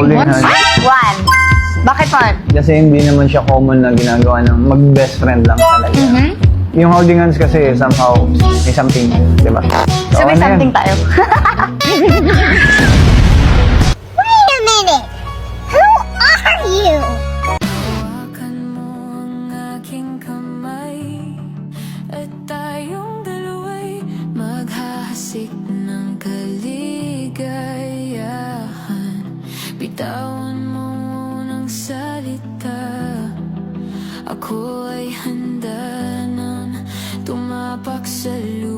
Holding hands? hands. One. Bakit one? Kasi hindi naman siya common na ginagawa ng mag-best friend lang talaga. Yung holding hands kasi somehow may something, di ba? So may ano yan? something tayo. Wait a minute! Who are you? Hawakan mo ang aking kamay at tayong dalawa'y maghahasik ng kaligayahan. Bitawan mo ng salita, ako ay handa nang tumapak sa lupa.